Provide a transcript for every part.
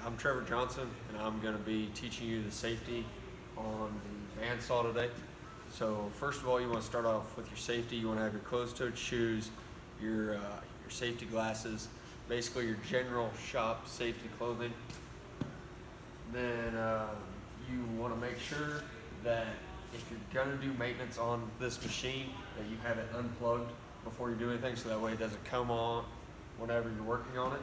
I'm Trevor Johnson, and I'm going to be teaching you the safety on the bandsaw today. So first of all, you want to start off with your safety. You want to have your closed-toed shoes, your safety glasses, basically your general shop safety clothing. Then you want to make sure that if you're going to do maintenance on this machine, that you have it unplugged before you do anything, so that way it doesn't come on whenever you're working on it.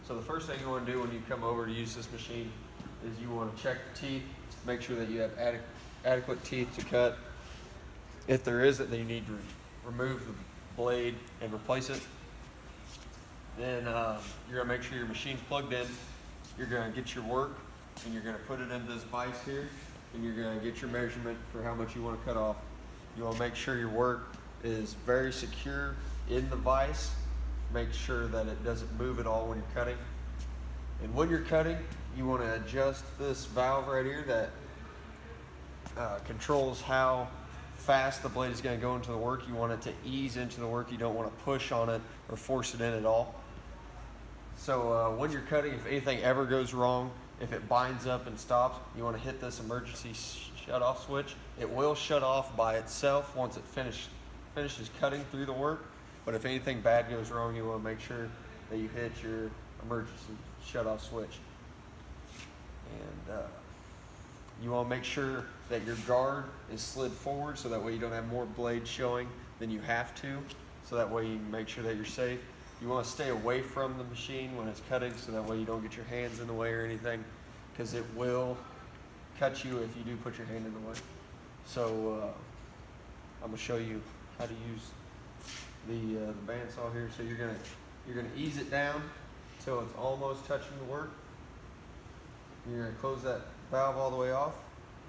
So the first thing you want to do when you come over to use this machine is you want to check the teeth, make sure that you have adequate teeth to cut. If there isn't, then you need to remove the blade and replace it. Then you're going to make sure your machine's plugged in. You're going to get your work and you're going to put it into this vise here, and you're going to get your measurement for how much you want to cut off. You want to make sure your work is very secure in the vise. Make sure that it doesn't move at all when you're cutting. And when you're cutting, you want to adjust this valve right here that controls how fast the blade is going to go into the work. You want it to ease into the work. You don't want to push on it or force it in at all. So when you're cutting, if anything ever goes wrong, if it binds up and stops, you want to hit this emergency shut-off switch. It will shut off by itself once it finishes cutting through the work. But if anything bad goes wrong, you want to make sure that you hit your emergency shut-off switch. And you want to make sure that your guard is slid forward, so that way you don't have more blade showing than you have to. So that way you make sure that you're safe. You want to stay away from the machine when it's cutting, so that way you don't get your hands in the way or anything, because it will cut you if you do put your hand in the way. So I'm going to show you how to use the bandsaw here. So you're gonna ease it down until it's almost touching the work. You're gonna close that valve all the way off.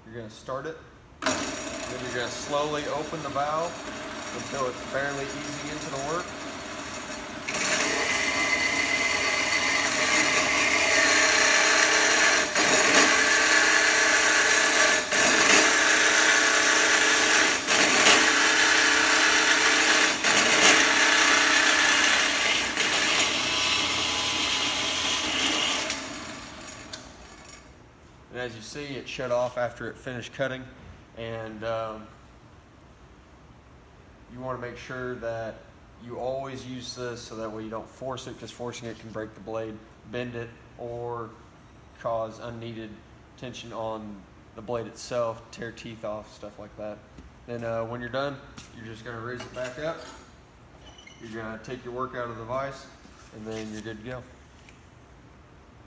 You're gonna start it. Then you're gonna slowly open the valve until it's barely easing into the work. And as you see, it shut off after it finished cutting. And you want to make sure that you always use this so that way you don't force it, because forcing it can break the blade, bend it, or cause unneeded tension on the blade itself, tear teeth off, stuff like that. Then when you're done, you're just going to raise it back up. You're going to take your work out of the vise, and then you're good to go.